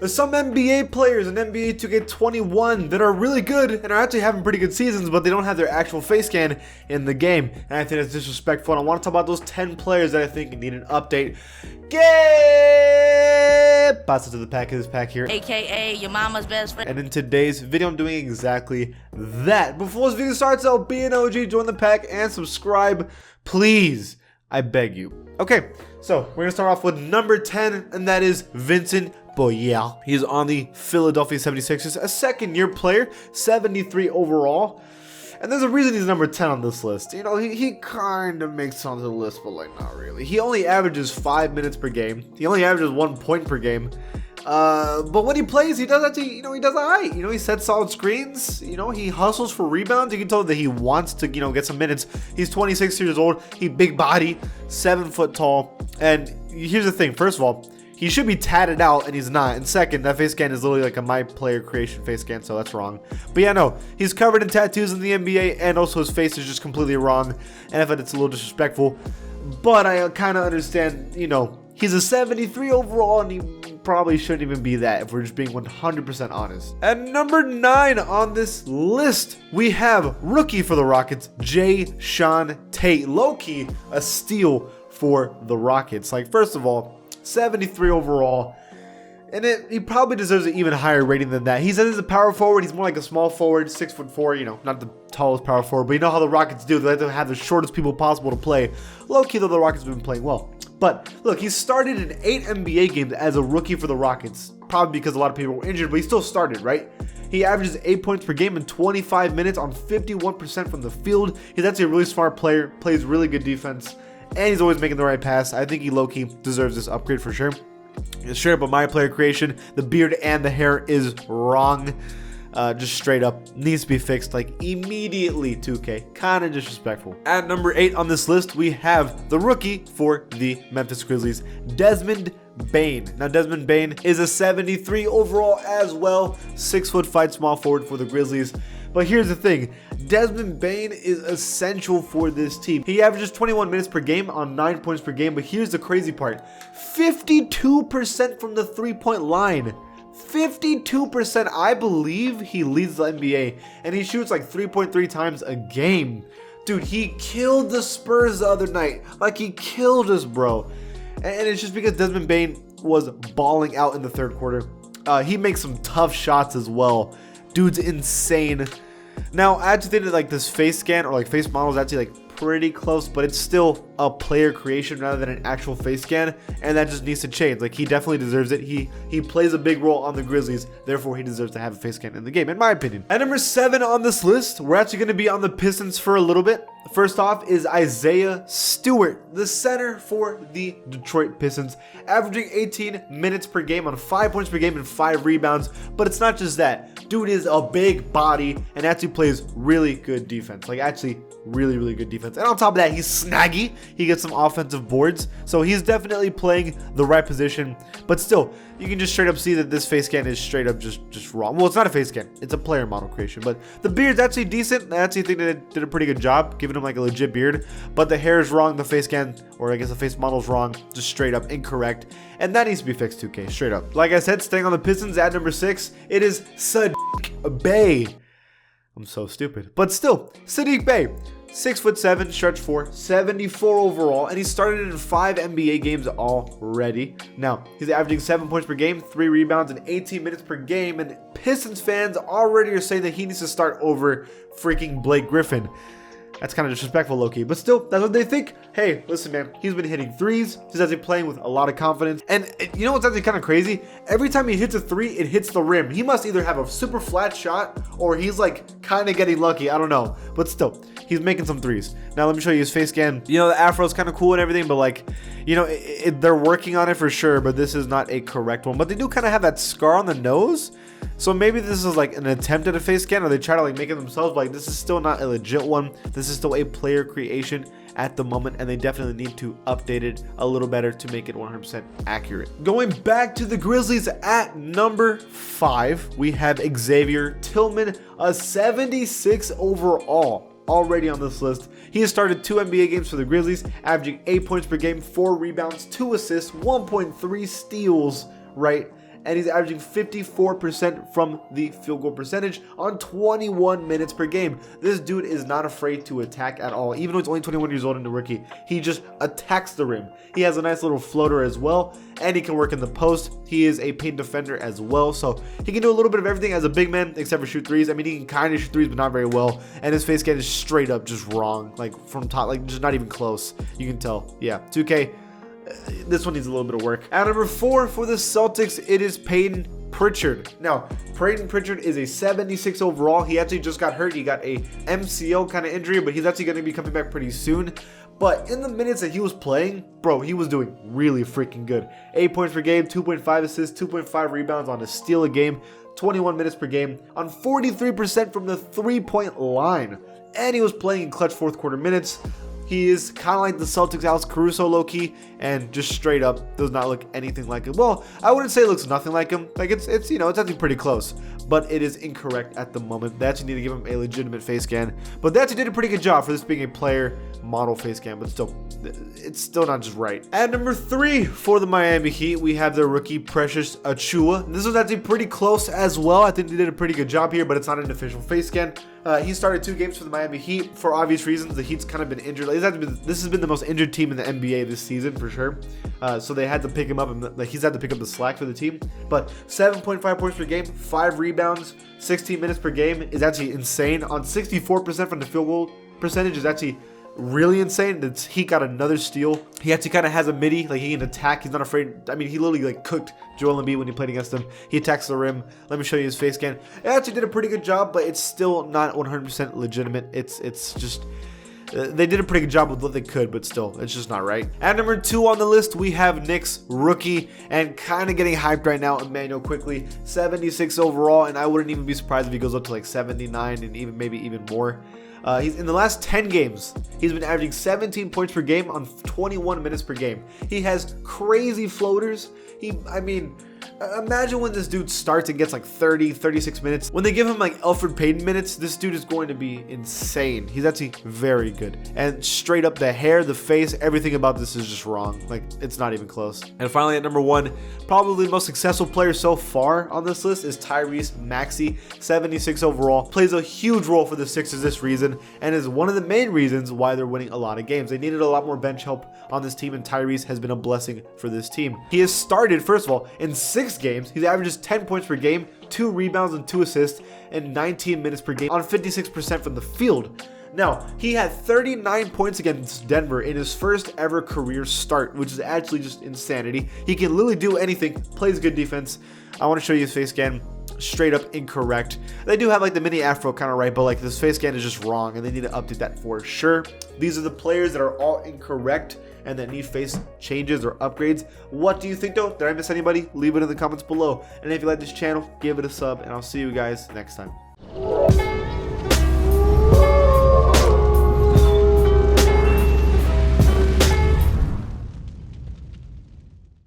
There's some NBA players in NBA 2K21 that are really good and are actually having pretty good seasons, but they don't have their actual face scan in the game. And I think it's disrespectful. And I want to talk about those 10 players that I think need an update. Pass it to the pack of this pack here. AKA your mama's best friend. And in today's video, I'm doing exactly that. Before this video starts, though, be an OG, join the pack, and subscribe, please. I beg you. Okay, so we're going to start off with number 10, and that is Vincent Boyle. He's on the Philadelphia 76ers, a second-year player, 73 overall. And there's a reason he's number 10 on this list. You know, he kind of makes it onto the list, but like not really. He only averages 5 minutes per game. He only averages 1 point per game. But when he plays, he does actually, he does alright. He sets solid screens. He hustles for rebounds. You can tell that he wants to, get some minutes. He's 26 years old. He big body, 7 foot tall. And here's the thing. First of all, he should be tatted out, and he's not. And second, that face scan is literally like a my player creation face scan, so that's wrong. But yeah, no, he's covered in tattoos in the NBA, and also his face is just completely wrong. And I find it's a little disrespectful. But I kind of understand, he's a 73 overall, and he probably shouldn't even be that if we're just being 100% honest. At number 9 on this list, we have rookie for the Rockets, Jae'Sean Tate. Low-key, a steal for the Rockets. Like, first of all, 73 overall, and he probably deserves an even higher rating than that. He says he's a power forward. He's more like a small forward, 6'4", not the tallest power forward, but you know how the Rockets do. They like to have the shortest people possible to play. Low-key, though, the Rockets have been playing well. But look, he started in 8 NBA games as a rookie for the Rockets, probably because a lot of people were injured, but he still started, right? He averages 8 points per game in 25 minutes on 51% from the field. He's actually a really smart player, plays really good defense, and he's always making the right pass. I think he low-key deserves this upgrade for sure. Straight up on my player creation, the beard and the hair is wrong. Just straight up needs to be fixed like immediately. 2K, kind of disrespectful. At number 8 on this list, we have the rookie for the Memphis Grizzlies, Desmond Bane. Now, Desmond Bane is a 73 overall as well, 6'5" small forward for the Grizzlies. But here's the thing, Desmond Bane is essential for this team. He averages 21 minutes per game on 9 points per game, but here's the crazy part, 52% from the 3-point line. 52%. I believe he leads the NBA, and he shoots like 3.3 times a game. Dude, he killed the Spurs the other night. Like, he killed us, bro. And it's just because Desmond Bane was balling out in the third quarter. He makes some tough shots as well. Dude's insane. Now, I actually think that like this face scan or like face model is actually like pretty close, but it's still a player creation rather than an actual face scan, and that just needs to change. Like, he definitely deserves it. He plays a big role on the Grizzlies, therefore he deserves to have a face scan in the game, in my opinion. At number 7 on this list, we're actually going to be on the Pistons for a little bit. First off is Isaiah Stewart, the center for the Detroit Pistons, averaging 18 minutes per game on 5 points per game and 5 rebounds. But it's not just that. Dude is a big body and actually plays really good defense. Like, actually really, really good defense. And on top of that, he's snaggy. He gets some offensive boards. So he's definitely playing the right position. But still, you can just straight up see that this face scan is straight up just wrong. Well, it's not a face scan. It's a player model creation. But the beard's actually decent. I actually think that it did a pretty good job, giving him like a legit beard. But the hair is wrong. The face scan, or I guess the face model is wrong. Just straight up incorrect. And that needs to be fixed, 2K. Straight up. Like I said, staying on the Pistons at number 6, it is Saddiq Bey. I'm so stupid. But still, Saddiq Bey. 6'7", stretch 4, 74 overall, and he started in 5 NBA games already. Now, he's averaging 7 points per game, 3 rebounds, and 18 minutes per game, and Pistons fans already are saying that he needs to start over freaking Blake Griffin. That's kind of disrespectful, low-key, but still, that's what they think. Hey, listen, man, he's been hitting threes. He's actually playing with a lot of confidence. And you know what's actually kind of crazy? Every time he hits a 3, it hits the rim. He must either have a super flat shot or he's like kind of getting lucky. I don't know, but still, he's making some threes. Now, let me show you his face scan. The afro is kind of cool and everything, but like, they're working on it for sure, but this is not a correct one. But they do kind of have that scar on the nose. So maybe this is like an attempt at a face scan, or they try to like make it themselves, but like this is still not a legit one. This is still a player creation at the moment, and they definitely need to update it a little better to make it 100% accurate. Going back to the Grizzlies at number 5, we have Xavier Tillman, a 76 overall. Already on this list. He has started 2 NBA games for the Grizzlies, averaging 8 points per game, 4 rebounds, 2 assists, 1.3 steals, right? and he's averaging 54% from the field goal percentage on 21 minutes per game. This dude is not afraid to attack at all. Even though he's only 21 years old and a rookie, he just attacks the rim. He has a nice little floater as well, and he can work in the post. He is a paint defender as well, so he can do a little bit of everything as a big man except for shoot threes. I mean, he can kind of shoot threes, but not very well, and his face scan is straight up just wrong, like from top, like just not even close. You can tell. Yeah, 2K, this one needs a little bit of work. At number 4 for the Celtics, it is Payton Pritchard. Now, Payton Pritchard is a 76 overall. He actually just got hurt. He got a MCL kind of injury, but he's actually going to be coming back pretty soon. But in the minutes that he was playing, bro, he was doing really freaking good. 8 points per game, 2.5 assists, 2.5 rebounds on a steal a game, 21 minutes per game, on 43% from the 3-point line. And he was playing in clutch fourth quarter minutes. He is kind of like the Celtics Alex Caruso low-key, and just straight up does not look anything like him. Well, I wouldn't say it looks nothing like him. Like it's you know, it's actually pretty close, but it is incorrect at the moment. They actually need to give him a legitimate face scan. But they actually did a pretty good job for this being a player model face scan, but still, it's still not just right. At number 3 for the Miami Heat, we have their rookie Precious Achiuwa. This was actually pretty close as well. I think they did a pretty good job here, but it's not an official face scan. He started 2 games for the Miami Heat for obvious reasons. The Heat's kind of been injured. This has been the most injured team in the NBA this season for sure. So they had to pick him up, and he's had to pick up the slack for the team. But 7.5 points per game, 5 rebounds, 16 minutes per game is actually insane. On 64% from the field goal percentage is actually really insane. He got another steal. He actually kind of has a midi, like he can attack. He's not afraid. I mean, he literally like cooked Joel Embiid when he played against him. He attacks the rim. Let me show you his face scan. It actually did a pretty good job, but it's still not 100% legitimate. It's just they did a pretty good job with what they could, but still, it's just not right. At number 2 on the list, we have Knicks rookie and kind of getting hyped right now, Immanuel Quickley, 76 overall, and I wouldn't even be surprised if he goes up to like 79 and maybe even more. He's in the last 10 games, he's been averaging 17 points per game on 21 minutes per game. He has crazy floaters. Imagine when this dude starts and gets like 30, 36 minutes. When they give him like Elfrid Payton minutes, this dude is going to be insane. He's actually very good. And straight up, the hair, the face, everything about this is just wrong. Like, it's not even close. And finally, at number 1, probably the most successful player so far on this list is Tyrese Maxey, 76 overall. Plays a huge role for the Sixers this reason, and is one of the main reasons why they're winning a lot of games. They needed a lot more bench help on this team, and Tyrese has been a blessing for this team. He has started, first of all, in 6 games. He averages 10 points per game, 2 rebounds and 2 assists, and 19 minutes per game on 56% from the field. Now, he had 39 points against Denver in his first ever career start, which is actually just insanity. He can literally do anything, plays good defense. I want to show you his face scan. Straight up incorrect. They do have like the mini afro kind of right, but like this face scan is just wrong, and they need to update that for sure. These are the players that are all incorrect and that need face changes or upgrades. What do you think though? Did I miss anybody? Leave it in the comments below. And if you like this channel, give it a sub, and I'll see you guys next time.